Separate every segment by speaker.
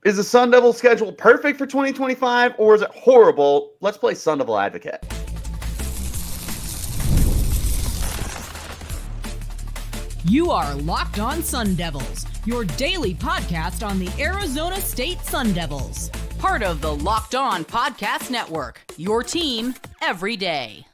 Speaker 1: Is the Sun Devil schedule perfect for 2025 or is it horrible? Let's play Sun Devil advocate.
Speaker 2: You are Locked On Sun Devils, your daily podcast on the Arizona State Sun Devils. Part of the Locked On Podcast Network, your team every day.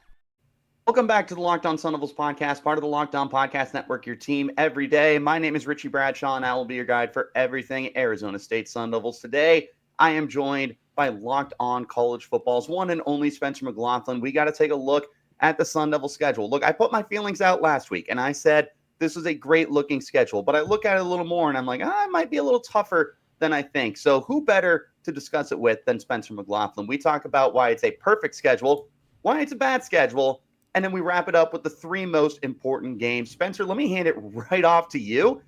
Speaker 1: Welcome back to the Locked On Sun Devils podcast, part of the Locked On Podcast Network, your team every day. My name is Richie Bradshaw, and I will be your guide for everything Arizona State Sun Devils. Today, I am joined by Locked On College Football's one and only Spencer McLaughlin. We got to take a look at the Sun Devil schedule. Look, I put my feelings out last week, and I said this was a great-looking schedule, but I look at it a little more, and I'm like, it might be a little tougher than I think. So who better to discuss it with than Spencer McLaughlin? We talk about why it's a perfect schedule, why it's a bad schedule, and then we wrap it up with the three most important games. Spencer, let me hand it right off to you.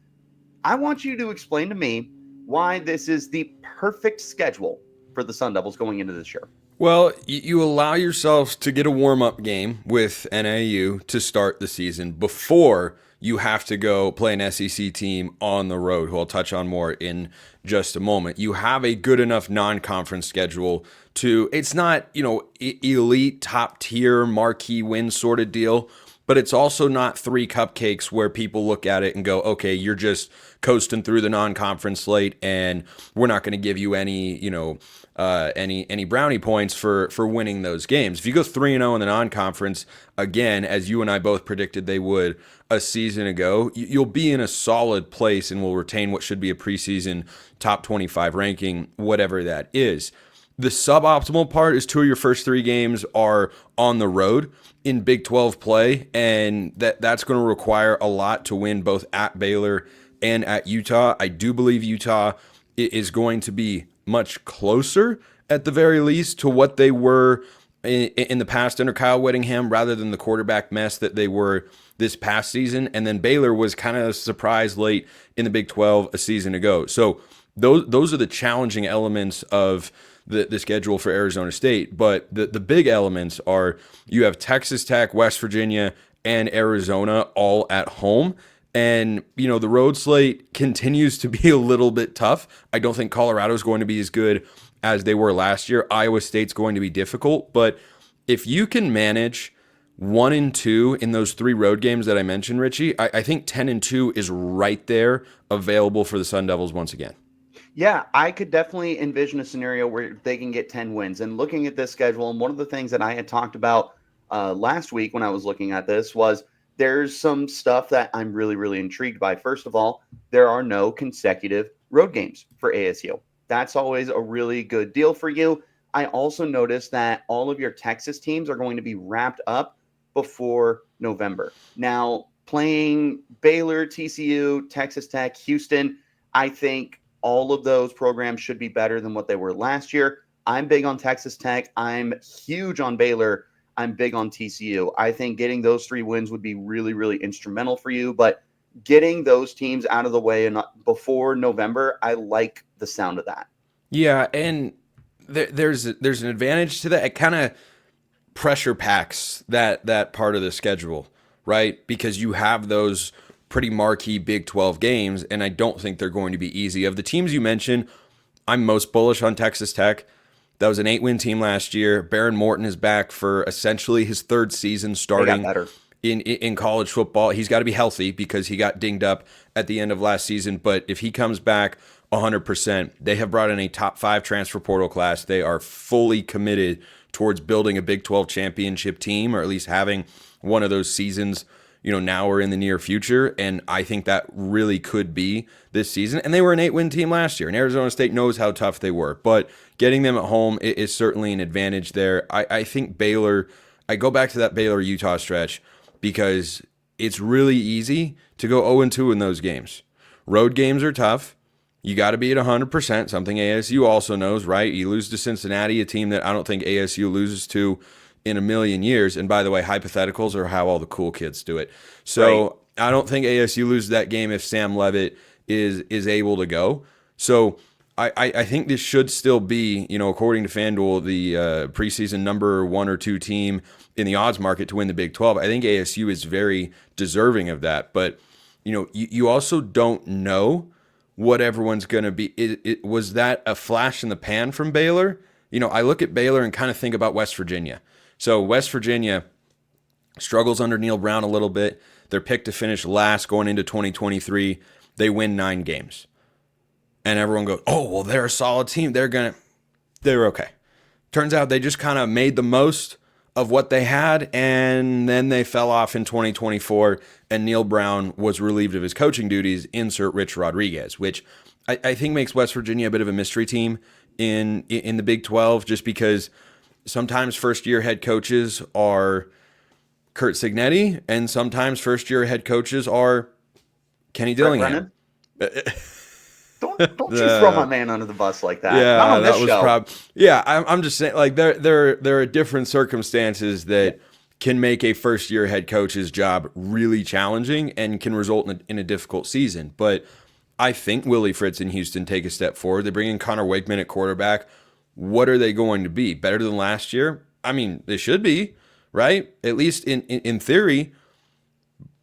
Speaker 1: I want you to explain to me why this is the perfect schedule for the Sun Devils going into this year.
Speaker 3: Well, you allow yourselves to get a warm-up game with NAU to start the season before you have to go play an SEC team on the road, who I'll touch on more in just a moment. You have a good enough non-conference schedule to, it's not, elite, top tier, marquee win sort of deal, but it's also not three cupcakes where people look at it and go, okay, you're just coasting through the non-conference slate and we're not going to give you any, any brownie points for winning those games. If you go 3-0 in the non-conference, again, as you and I both predicted they would a season ago, you'll be in a solid place and will retain what should be a preseason top 25 ranking, whatever that is. The suboptimal part is two of your first three games are on the road in Big 12 play, and that's going to require a lot to win both at Baylor and at Utah. I do believe Utah is going to be much closer, at the very least, to what they were in the past under Kyle Whittingham, rather than the quarterback mess that they were this past season. And then Baylor was kind of a surprise late in the Big 12 a season ago. So those are the challenging elements of the schedule for Arizona State. But the big elements are you have Texas Tech, West Virginia, and Arizona all at home. And, the road slate continues to be a little bit tough. I don't think Colorado is going to be as good as they were last year. Iowa State's going to be difficult. But if you can manage 1-2 in those three road games that I mentioned, Richie, I think 10-2 is right there available for the Sun Devils once again.
Speaker 1: Yeah, I could definitely envision a scenario where they can get 10 wins. And looking at this schedule, and one of the things that I had talked about last week when I was looking at this was there's some stuff that I'm really, really intrigued by. First of all, there are no consecutive road games for ASU. That's always a really good deal for you. I also noticed that all of your Texas teams are going to be wrapped up before November. Now, playing Baylor, TCU, Texas Tech, Houston, I think all of those programs should be better than what they were last year. I'm big on Texas Tech. I'm huge on Baylor. I'm big on TCU. I think getting those three wins would be really, really instrumental for you. But getting those teams out of the way and before November, I like the sound of that.
Speaker 3: Yeah, and there's an advantage to that. It kind of pressure packs that part of the schedule, right? Because you have those pretty marquee Big 12 games, and I don't think they're going to be easy. Of the teams you mentioned, I'm most bullish on Texas Tech. That was an 8-win team last year. Baron Morton is back for essentially his third season starting in college football. He's got to be healthy because he got dinged up at the end of last season. But if he comes back 100%, they have brought in a top 5 transfer portal class. They are fully committed towards building a Big 12 championship team, or at least having one of those seasons, now or in the near future. And I think that really could be this season. And they were an 8-win team last year, and Arizona State knows how tough they were. But getting them at home is certainly an advantage there. I think Baylor, I go back to that Baylor-Utah stretch because it's really easy to go 0-2 in those games. Road games are tough. You got to be at 100%, something ASU also knows, right? You lose to Cincinnati, a team that I don't think ASU loses to in a million years. And by the way, hypotheticals are how all the cool kids do it. So right. I don't think ASU loses that game if Sam Leavitt is able to go. So I think this should still be, according to FanDuel, the preseason number 1 or 2 team in the odds market to win the Big 12. I think ASU is very deserving of that. But, you also don't know what everyone's going to be. Was that a flash in the pan from Baylor? I look at Baylor and kind of think about West Virginia. So West Virginia struggles under Neil Brown a little bit. They're picked to finish last going into 2023. They win 9 games. And everyone goes, oh, well, they're a solid team. They're okay. Turns out they just kind of made the most of what they had, and then they fell off in 2024, and Neil Brown was relieved of his coaching duties, insert Rich Rodriguez, which I think makes West Virginia a bit of a mystery team in the Big 12, just because sometimes first-year head coaches are Kurt Signetti, and sometimes first-year head coaches are Kenny Dillingham.
Speaker 1: Don't you throw my man under the bus like that.
Speaker 3: Yeah,
Speaker 1: Not on this show.
Speaker 3: I'm just saying, like, there are different circumstances that can make a first-year head coach's job really challenging and can result in a difficult season. But I think Willie Fritz and Houston take a step forward. They bring in Connor Wakeman at quarterback. What are they going to be? Better than last year? I mean, they should be, right? At least in theory.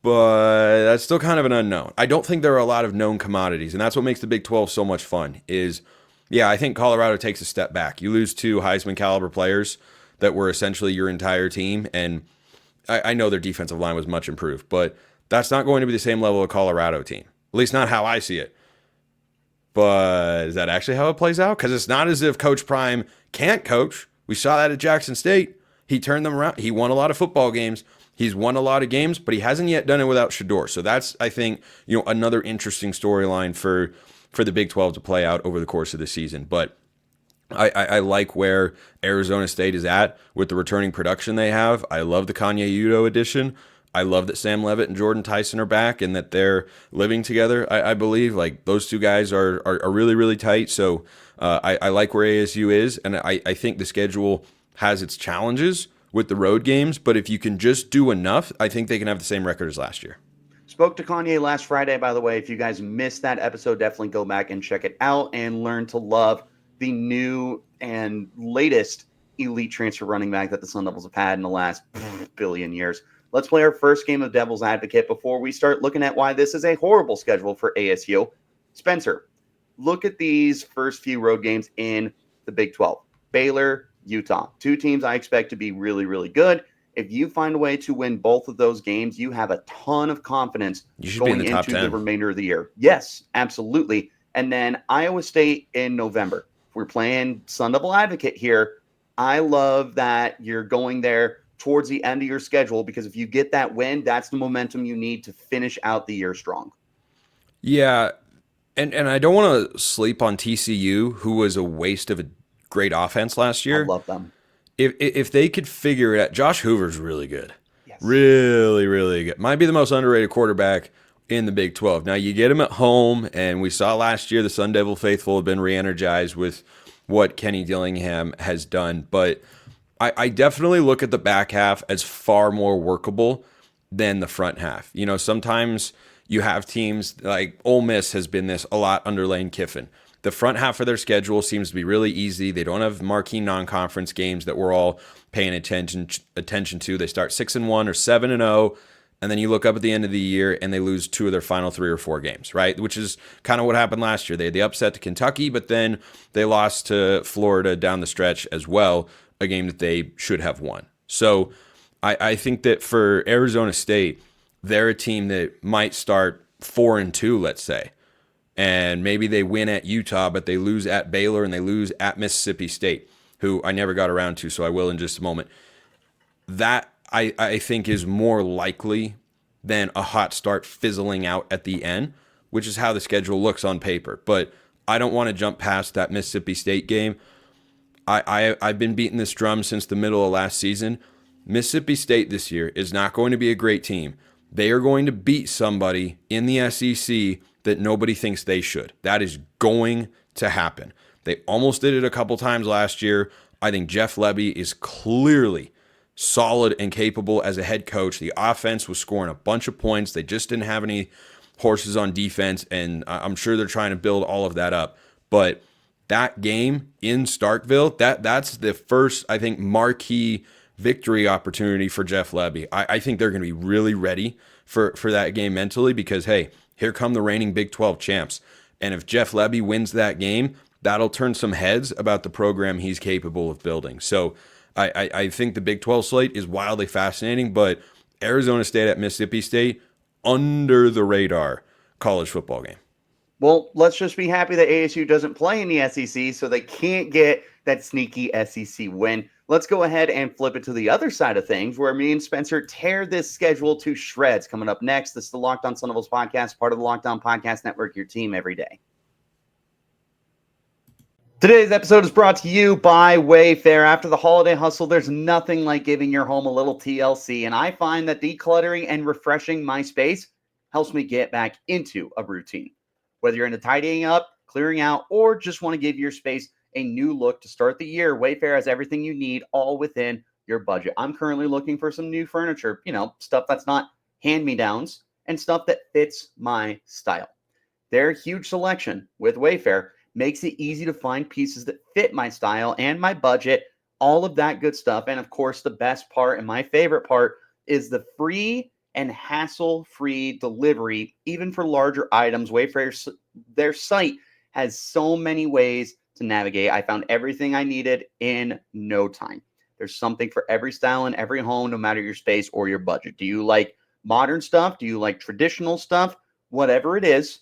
Speaker 3: But that's still kind of an unknown. I don't think there are a lot of known commodities, and that's what makes the Big 12 so much fun I think Colorado takes a step back. You lose 2 Heisman caliber players that were essentially your entire team, and I know their defensive line was much improved, but that's not going to be the same level of Colorado team, at least not how I see it. But is that actually how it plays out? Because it's not as if Coach Prime can't coach. We saw that at Jackson State. He turned them around. He won a lot of football games. He's won a lot of games, but he hasn't yet done it without Shedeur. So that's, I think, another interesting storyline for the Big 12 to play out over the course of the season. But I like where Arizona State is at with the returning production they have. I love the Kanye Udo edition. I love that Sam Leavitt and Jordan Tyson are back and that they're living together. I believe like those 2 guys are really, really tight. So I like where ASU is, and I think the schedule has its challenges with the road games, but if you can just do enough, I think they can have the same record as last year.
Speaker 1: Spoke to Kanye last Friday, by the way. If you guys missed that episode, definitely go back and check it out and learn to love the new and latest elite transfer running back that the Sun Devils have had in the last billion years. Let's play our first game of Devil's Advocate before we start looking at why this is a horrible schedule for ASU. Spencer, look at these first few road games in the Big 12. Baylor, Utah, 2 teams I expect to be really, really good. If you find a way to win both of those games, you have a ton of confidence going into the remainder of the year. Yes, absolutely. And then Iowa State in November. If we're playing Sun Devil Advocate here, I love that you're going there towards the end of your schedule, because if you get that win, that's the momentum you need to finish out the year strong.
Speaker 3: Yeah, and I don't want to sleep on TCU, who was a waste of a great offense last year.
Speaker 1: I love them.
Speaker 3: If they could figure it out, Josh Hoover's really good.
Speaker 1: Yes.
Speaker 3: Really, really good. Might be the most underrated quarterback in the Big 12. Now, you get him at home, and we saw last year the Sun Devil faithful have been re-energized with what Kenny Dillingham has done. But I definitely look at the back half as far more workable than the front half. Sometimes you have teams like Ole Miss has been this a lot under Lane Kiffin. The front half of their schedule seems to be really easy. They don't have marquee non-conference games that we're all paying attention to. They start 6-1 or 7-0, and then you look up at the end of the year and they lose 2 of their final 3 or 4 games, right? Which is kind of what happened last year. They had the upset to Kentucky, but then they lost to Florida down the stretch as well, a game that they should have won. So I think that for Arizona State, they're a team that might start 4-2, let's say. And maybe they win at Utah, but they lose at Baylor and they lose at Mississippi State, who I never got around to, so I will in just a moment. That, I think, is more likely than a hot start fizzling out at the end, which is how the schedule looks on paper. But I don't want to jump past that Mississippi State game. I've been beating this drum since the middle of last season. Mississippi State this year is not going to be a great team. They are going to beat somebody in the SEC that nobody thinks they should. That is going to happen. They almost did it a couple times last year. I think Jeff Lebby is clearly solid and capable as a head coach. The offense was scoring a bunch of points. They just didn't have any horses on defense, and I'm sure they're trying to build all of that up. But that game in Starkville, that's the first, I think, marquee victory opportunity for Jeff Lebby. I think they're going to be really ready for that game mentally because, hey, here come the reigning Big 12 champs. And if Jeff Lebby wins that game, that'll turn some heads about the program he's capable of building. So I think the Big 12 slate is wildly fascinating, but Arizona State at Mississippi State, under the radar college football game.
Speaker 1: Well, let's just be happy that ASU doesn't play in the SEC, so they can't get that sneaky SEC win. Let's go ahead and flip it to the other side of things, where me and Spencer tear this schedule to shreds. Coming up next, this is the Locked On Sun Devils podcast, part of the Locked On Podcast Network, your team every day. Today's episode is brought to you by Wayfair. After the holiday hustle, there's nothing like giving your home a little TLC, and I find that decluttering and refreshing my space helps me get back into a routine. Whether you're into tidying up, clearing out, or just want to give your space a new look to start the year, Wayfair has everything you need, all within your budget. I'm currently looking for some new furniture, stuff that's not hand-me-downs and stuff that fits my style. Their huge selection with Wayfair makes it easy to find pieces that fit my style and my budget, all of that good stuff. And of course, the best part and my favorite part is the free and hassle-free delivery, even for larger items. Wayfair, their site has so many ways to navigate. I found everything I needed in no time. There's something for every style in every home, no matter your space or your budget. Do you like modern stuff? Do you like traditional stuff? Whatever it is,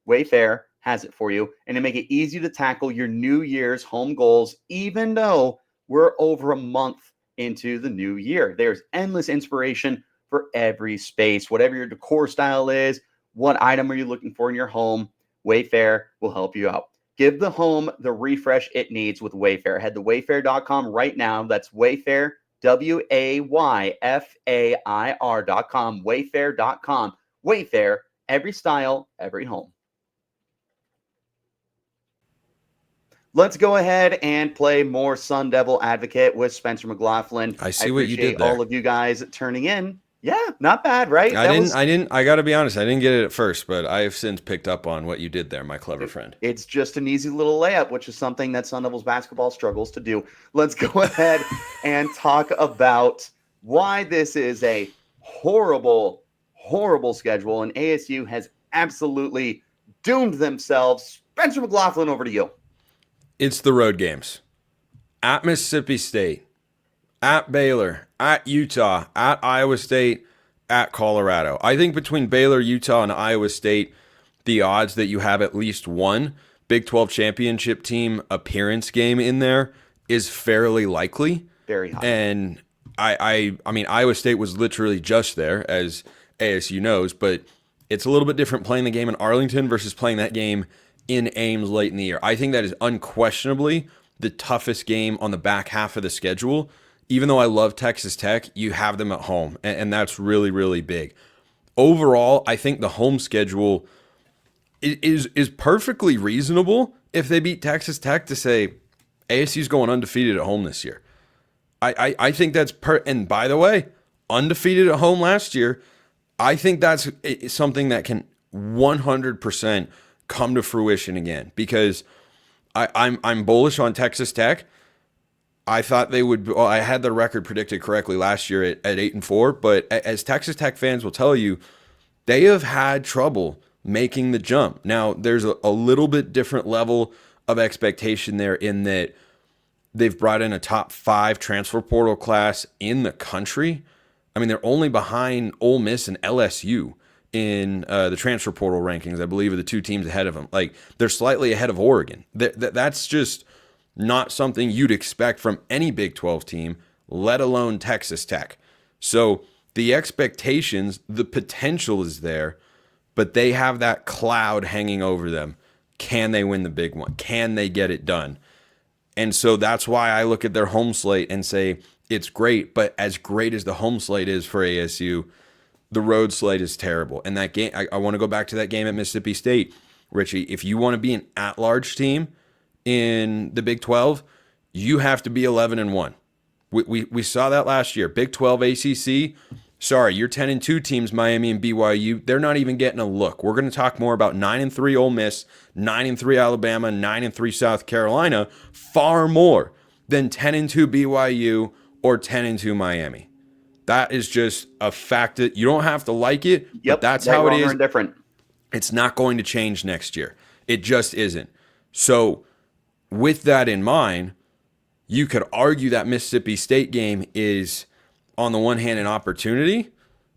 Speaker 1: Wayfair has it for you, and to make it easy to tackle your New Year's home goals, even though we're over a month into the new year. There's endless inspiration for every space. Whatever your decor style is, what item are you looking for in your home, Wayfair will help you out. Give the home the refresh it needs with Wayfair. Head to wayfair.com right now. That's Wayfair, Wayfair.com, Wayfair.com. Wayfair, every style, every home. Let's go ahead and play more Sun Devil Advocate with Spencer McLaughlin.
Speaker 3: I see what you did there.
Speaker 1: All of you guys turning in. Yeah, not bad, right?
Speaker 3: I got to be honest, I didn't get it at first, but I have since picked up on what you did there, my clever friend.
Speaker 1: It's just an easy little layup, which is something that Sun Devils basketball struggles to do. Let's go ahead and talk about why this is a horrible, horrible schedule, and ASU has absolutely doomed themselves. Spencer McLaughlin, over to you.
Speaker 3: It's the road games. At Mississippi State, at Baylor, at Utah, at Iowa State, at Colorado. I think between Baylor, Utah, and Iowa State, the odds that you have at least one Big 12 championship team appearance game in there is fairly likely.
Speaker 1: Very high.
Speaker 3: And I mean, Iowa State was literally just there, as ASU knows, but it's a little bit different playing the game in Arlington versus playing that game in Ames late in the year. I think that is unquestionably the toughest game on the back half of the schedule. Even though I love Texas Tech, you have them at home, and that's really, really big. Overall, I think the home schedule is perfectly reasonable if they beat Texas Tech to say ASU's going undefeated at home this year. I think that's and by the way, undefeated at home last year, I think that's something that can 100% come to fruition again, because I'm bullish on Texas Tech. I thought they would. Well, I had the record predicted correctly last year at 8-4, but as Texas Tech fans will tell you, they have had trouble making the jump. Now, there's a little bit different level of expectation there in that they've brought in a top 5 transfer portal class in the country. I mean, they're only behind Ole Miss and LSU in the transfer portal rankings. I believe are the 2 teams ahead of them. Like, they're slightly ahead of Oregon. That's just not something you'd expect from any Big 12 team, let alone Texas Tech. So the expectations, the potential is there, but they have that cloud hanging over them. Can they win the big one? Can they get it done? And so that's why I look at their home slate and say it's great, but as great as the home slate is for ASU, the road slate is terrible. And that game, I want to go back to that game at Mississippi State. Richie, if you want to be an at-large team in the Big 12, you have to be 11-1. We saw that last year. Big 12 ACC, sorry, your 10-2 teams, Miami and BYU, they're not even getting a look. We're going to talk more about 9-3 Ole Miss, 9-3 Alabama, 9-3 South Carolina, far more than 10-2 BYU or 10-2 Miami. That is just a fact that you don't have to like it, but that's how it is.
Speaker 1: Different.
Speaker 3: It's not going to change next year. It just isn't. So with that in mind, you could argue that Mississippi State game is, on the one hand, an opportunity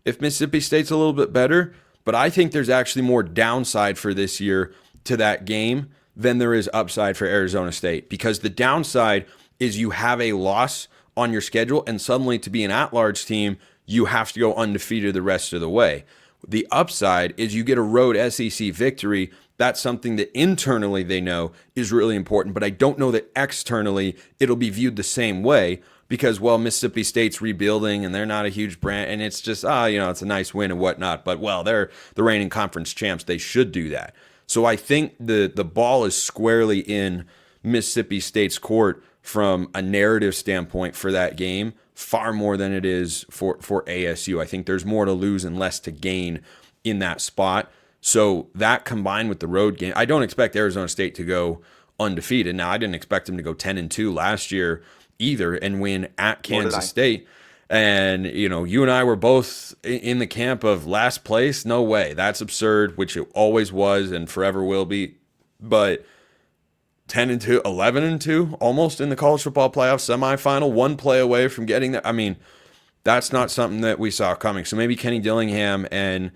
Speaker 3: if Mississippi State's a little bit better, but I think there's actually more downside for this year to that game than there is upside for Arizona State, because the downside is you have a loss on your schedule, and suddenly to be an at-large team, you have to go undefeated the rest of the way. The upside is you get a road SEC victory. That's something that internally they know is really important, but I don't know that externally it'll be viewed the same way because, well, Mississippi State's rebuilding and they're not a huge brand, and it's just, it's a nice win and whatnot, but, well, they're the reigning conference champs. They should do that. So I think the ball is squarely in Mississippi State's court from a narrative standpoint for that game, far more than it is for ASU. I think there's more to lose and less to gain in that spot. So that combined with the road game, I don't expect Arizona State to go undefeated. Now, I didn't expect them to go 10-2 last year either and win at Kansas State. And, you and I were both in the camp of last place. No way. That's absurd, which it always was and forever will be. But 10-2, 11-2, almost in the college football playoff semifinal, one play away from getting there. I mean, that's not something that we saw coming. So maybe Kenny Dillingham and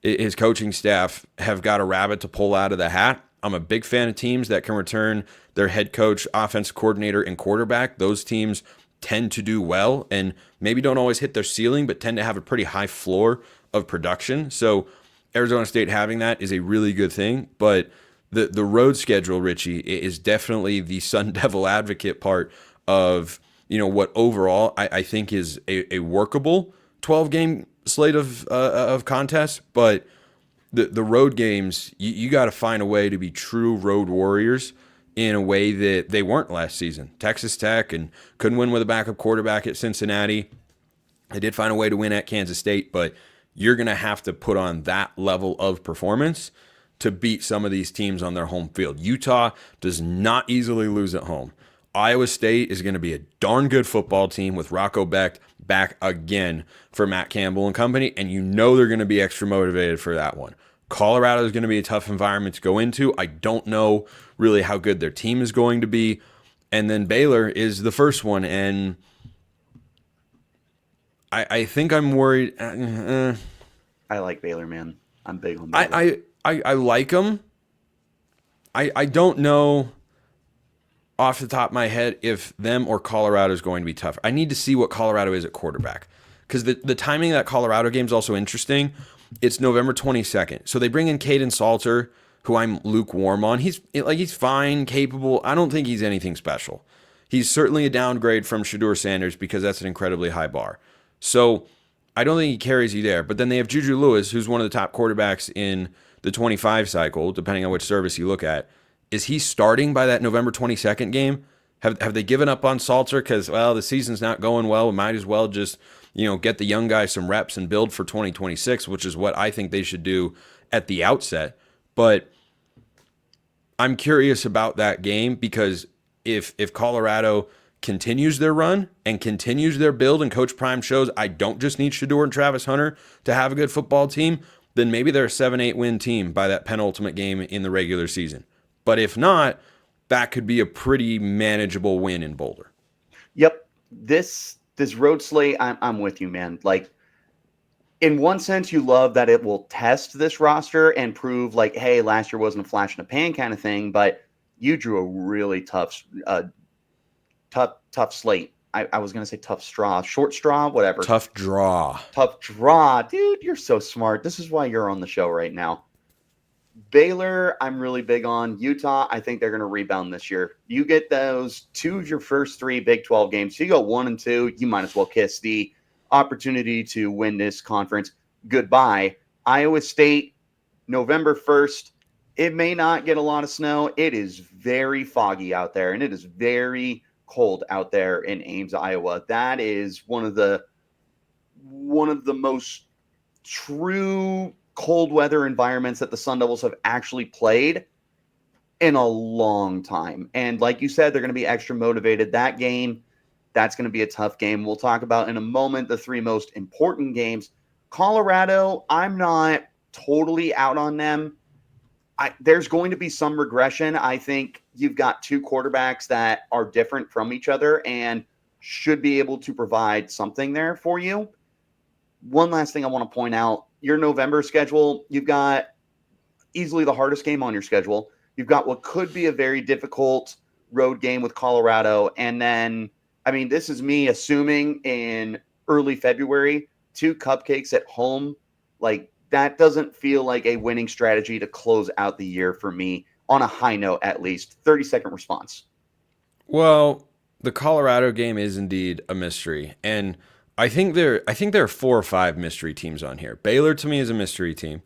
Speaker 3: his coaching staff have got a rabbit to pull out of the hat. I'm a big fan of teams that can return their head coach, offensive coordinator, and quarterback. Those teams tend to do well and maybe don't always hit their ceiling, but tend to have a pretty high floor of production. So Arizona State having that is a really good thing. But the road schedule, Richie, is definitely the Sun Devil advocate part of, what overall I think is a workable 12-game slate of contests. But the road games, you got to find a way to be true road warriors in a way that they weren't last season. Texas Tech and couldn't win with a backup quarterback at Cincinnati. They did find a way to win at Kansas State, but you're going to have to put on that level of performance to beat some of these teams on their home field. Utah does not easily lose at home. Iowa State is going to be a darn good football team with Rocco Becht back again for Matt Campbell and company, and they're going to be extra motivated for that one. Colorado is going to be a tough environment to go into. I don't know really how good their team is going to be. And then Baylor is the first one, and I think I'm worried.
Speaker 1: I like Baylor, man. I'm big on Baylor.
Speaker 3: I like them. I don't know off the top of my head if them or Colorado is going to be tough. I need to see what Colorado is at quarterback, because the timing of that Colorado game is also interesting. It's November 22nd. So they bring in Caden Salter, who I'm lukewarm on. He's fine, capable. I don't think he's anything special. He's certainly a downgrade from Shedeur Sanders because that's an incredibly high bar. So I don't think he carries you there. But then they have Juju Lewis, who's one of the top quarterbacks in the 25 cycle, depending on which service you look at. Is he starting by that November 22nd game? Have they given up on Salter because, well, the season's not going well? We might as well just, get the young guy some reps and build for 2026, which is what I think they should do at the outset. But I'm curious about that game because if Colorado continues their run and continues their build and Coach Prime shows I don't just need Shedeur and Travis Hunter to have a good football team, then maybe they're a 7-8 win team by that penultimate game in the regular season. But if not, that could be a pretty manageable win in Boulder.
Speaker 1: Yep. This road slate, I'm with you, man. Like, in one sense, you love that it will test this roster and prove, like, hey, last year wasn't a flash in the pan kind of thing, but you drew a really tough slate. I was going to say tough straw, short straw, whatever.
Speaker 3: Tough draw.
Speaker 1: Dude, you're so smart. This is why you're on the show right now. Baylor, I'm really big on. Utah, I think they're going to rebound this year. You get those two of your first three Big 12 games. So you go 1-2, you might as well kiss the opportunity to win this conference goodbye. Iowa State, November 1st. It may not get a lot of snow. It is very foggy out there, and it is very cold out there in Ames, Iowa. That is one of the most true cold weather environments that the Sun Devils have actually played in a long time. And like you said, they're going to be extra motivated. That game, that's going to be a tough game. We'll talk about in a moment the three most important games. Colorado, I'm not totally out on them. there's going to be some regression. I think you've got two quarterbacks that are different from each other and should be able to provide something there for you. One last thing I want to point out, your November schedule, you've got easily the hardest game on your schedule. You've got what could be a very difficult road game with Colorado. And then, this is me assuming in early February, 2 cupcakes at home. Like, that doesn't feel like a winning strategy to close out the year for me on a high note, at least. 30-second response.
Speaker 3: Well, the Colorado game is indeed a mystery. And I think there are 4 or 5 mystery teams on here. Baylor, to me, is a mystery team.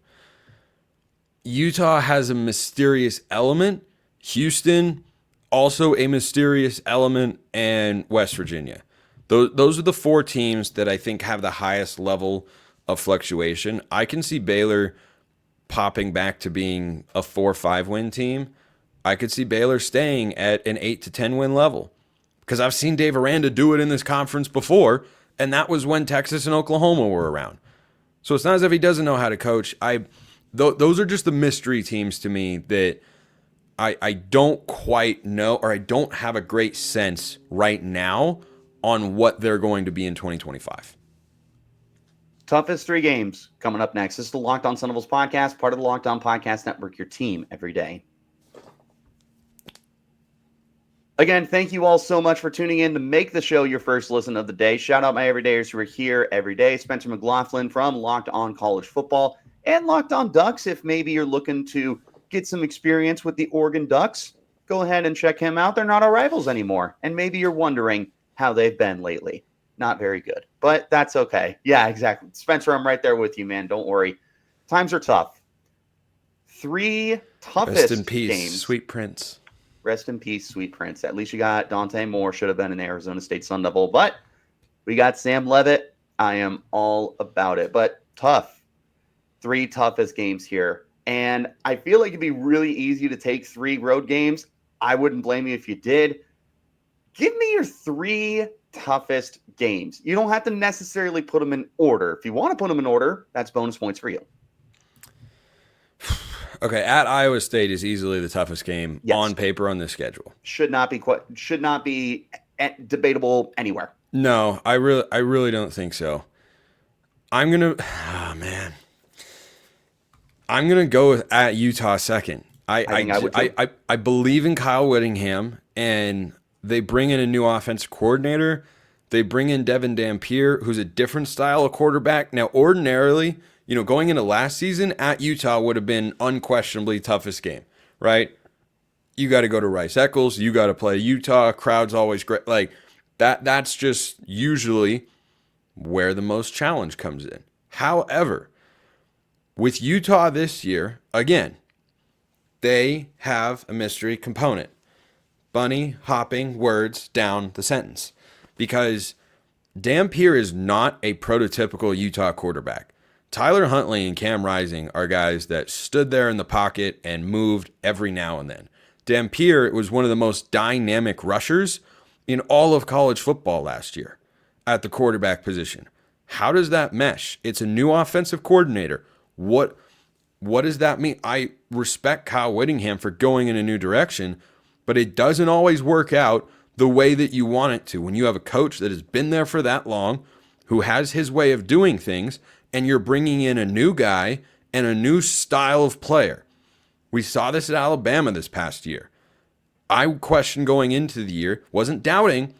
Speaker 3: Utah has a mysterious element. Houston, also a mysterious element. And West Virginia. Those are the 4 teams that I think have the highest level of fluctuation. I can see Baylor popping back to being a 4-5 win team. I could see Baylor staying at an 8 to 10 win level. Because I've seen Dave Aranda do it in this conference before, and that was when Texas and Oklahoma were around. So it's not as if he doesn't know how to coach. Those are just the mystery teams to me that I don't quite know, or I don't have a great sense right now on what they're going to be in 2025.
Speaker 1: Toughest 3 games coming up next. This is the Locked On Sun Devils podcast, part of the Locked On Podcast Network, your team every day. Again, thank you all so much for tuning in to make the show your first listen of the day. Shout out my everydayers who are here every day. Spencer McLaughlin from Locked On College Football and Locked On Ducks. If maybe you're looking to get some experience with the Oregon Ducks, go ahead and check him out. They're not our rivals anymore. And maybe you're wondering how they've been lately. Not very good, but that's okay. Yeah, exactly. Spencer, I'm right there with you, man. Don't worry. Times are tough. 3 toughest
Speaker 3: Rest in peace,
Speaker 1: games.
Speaker 3: Sweet Prince.
Speaker 1: Rest in peace, Sweet Prince. At least you got Dante Moore. Should have been an Arizona State Sun Devil, but we got Sam Leavitt. I am all about it. But tough. 3 toughest games here. And I feel like it'd be really easy to take 3 road games. I wouldn't blame you if you did. Give me your 3 toughest games. You don't have to necessarily put them in order. If you want to put them in order, that's bonus points for you.
Speaker 3: Okay, at Iowa State is easily the toughest game on paper on this schedule.
Speaker 1: Should not be debatable anywhere.
Speaker 3: No, I really don't think so. I'm gonna go with at Utah second. I believe in Kyle Whittingham, and they bring in a new offensive coordinator. They bring in Devin Dampier, who's a different style of quarterback. Now, ordinarily, going into last season, at Utah would have been unquestionably toughest game, right? You got to go to Rice Eccles. You got to play Utah. Crowd's always great. Like, that's just usually where the most challenge comes in. However, with Utah this year, again, they have a mystery component. Bunny hopping words down the sentence. Because Dampier is not a prototypical Utah quarterback. Tyler Huntley and Cam Rising are guys that stood there in the pocket and moved every now and then. Dampier was one of the most dynamic rushers in all of college football last year at the quarterback position. How does that mesh? It's a new offensive coordinator. What does that mean? I respect Kyle Whittingham for going in a new direction, but it doesn't always work out the way that you want it to when you have a coach that has been there for that long, who has his way of doing things, and you're bringing in a new guy and a new style of player. We saw this at Alabama this past year. I questioned going into the year, wasn't doubting.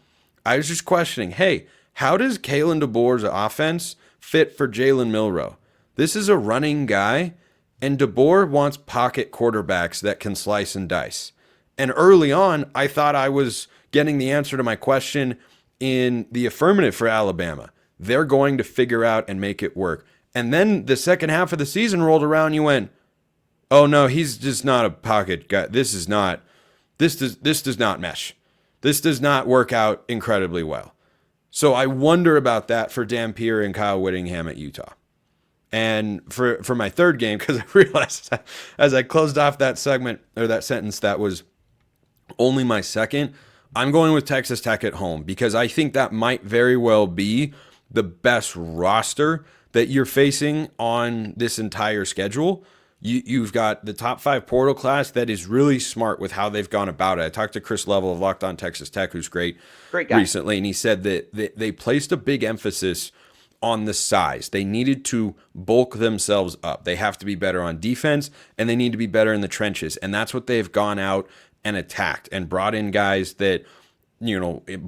Speaker 3: I was just questioning, hey, how does Kalen DeBoer's offense fit for Jalen Milroe? This is a running guy, and DeBoer wants pocket quarterbacks that can slice and dice. And early on, I thought I was getting the answer to my question in the affirmative for Alabama. They're going to figure out and make it work. And then the second half of the season rolled around, you went, oh no, he's just not a pocket guy. This does not mesh. This does not work out incredibly well. So I wonder about that for Dampier and Kyle Whittingham at Utah. And for my third game, because I realized as I closed off that segment or that sentence, that was only my second. I'm going with Texas Tech at home because I think that might very well be the best roster that you're facing on this entire schedule. You've got the top 5 portal class that is really smart with how they've gone about it. I talked to Chris Level of Locked On Texas Tech, who's great
Speaker 1: guy
Speaker 3: recently, and he said that they placed a big emphasis on the size. They needed to bulk themselves up. They have to be better on defense, and they need to be better in the trenches. And that's what they've gone out and attacked and brought in guys that,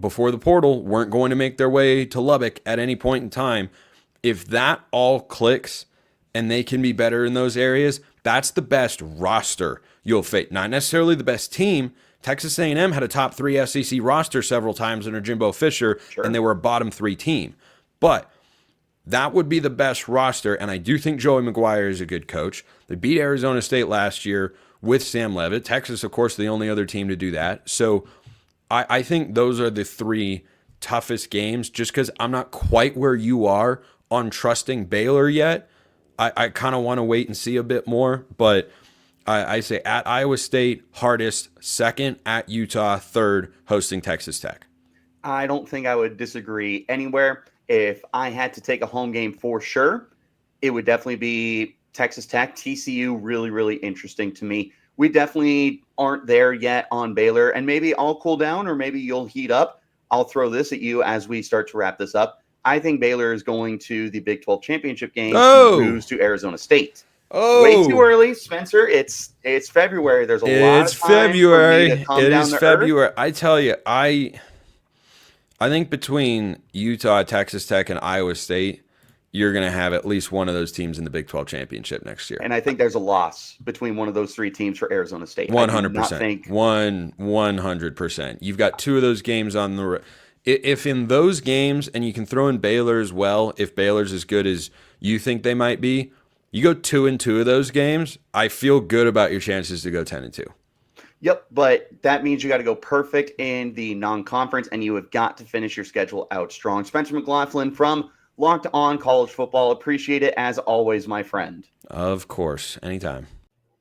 Speaker 3: before the portal weren't going to make their way to Lubbock at any point in time. If that all clicks and they can be better in those areas, that's the best roster you'll face. Not necessarily the best team. Texas A&M had a top 3 SEC roster several times under Jimbo Fisher, and they were a bottom 3 team. But that would be the best roster, and I do think Joey McGuire is a good coach. They beat Arizona State last year with Sam Leavitt. Texas, of course, the only other team to do that. So I think those are the 3 toughest games, just because I'm not quite where you are on trusting Baylor yet. I kind of want to wait and see a bit more, but I say at Iowa State, hardest, second at Utah, third hosting Texas Tech.
Speaker 1: I don't think I would disagree anywhere. If I had to take a home game for sure, it would definitely be Texas Tech. TCU, really, really interesting to me. We definitely aren't there yet on Baylor, and maybe I'll cool down or maybe you'll heat up. I'll throw this at you as we start to wrap this up. I think Baylor is going to the Big 12 championship game to lose to Arizona State. Way too early, Spencer. It's February. There's a lot of time
Speaker 3: February.
Speaker 1: For me to come
Speaker 3: it
Speaker 1: down
Speaker 3: is
Speaker 1: to
Speaker 3: February.
Speaker 1: earth.
Speaker 3: I tell you, I think between Utah, Texas Tech, and Iowa State, you're going to have at least one of those teams in the Big 12 championship next year.
Speaker 1: And I think there's a loss between one of those 3 teams for Arizona State.
Speaker 3: 100%. 100%. You've got 2 of those games on the. If in those games, and you can throw in Baylor as well, if Baylor's as good as you think they might be, you go 2-2 of those games, I feel good about your chances to go 10-2.
Speaker 1: Yep, but that means you got to go perfect in the non-conference, and you have got to finish your schedule out strong. Spencer McLaughlin from Locked On College Football. Appreciate it as always, my friend.
Speaker 3: Of course, anytime.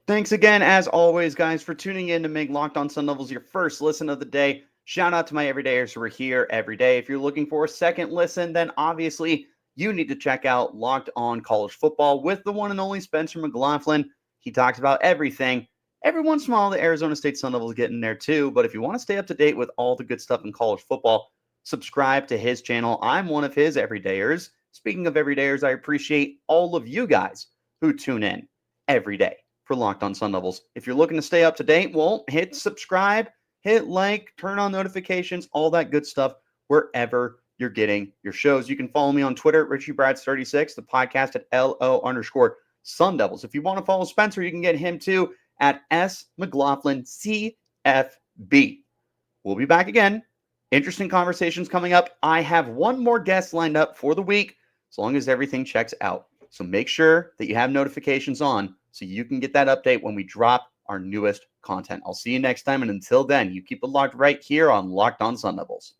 Speaker 1: Thanks again, as always, guys, for tuning in to make Locked On Sun Devils your first listen of the day. Shout out to my everydayers who are here every day. If you're looking for a second listen, then obviously you need to check out Locked On College Football with the one and only Spencer McLaughlin. He talks about everything. Every once in a while, the Arizona State Sun Devils get in there too. But if you want to stay up to date with all the good stuff in college football, subscribe to his channel. I'm one of his everydayers. Speaking of everydayers, I appreciate all of you guys who tune in every day for Locked On Sun Devils. If you're looking to stay up to date, well, hit subscribe, hit like, turn on notifications, all that good stuff wherever you're getting your shows. You can follow me on Twitter at Richie Bradshaw36, the podcast at LO_Sun Devils. If you want to follow Spencer, you can get him too at SMcLaughlinCFB. We'll be back again. Interesting conversations coming up. I have one more guest lined up for the week, as long as everything checks out. So make sure that you have notifications on so you can get that update when we drop our newest content. I'll see you next time, and until then, you keep it locked right here on Locked On Sun Devils.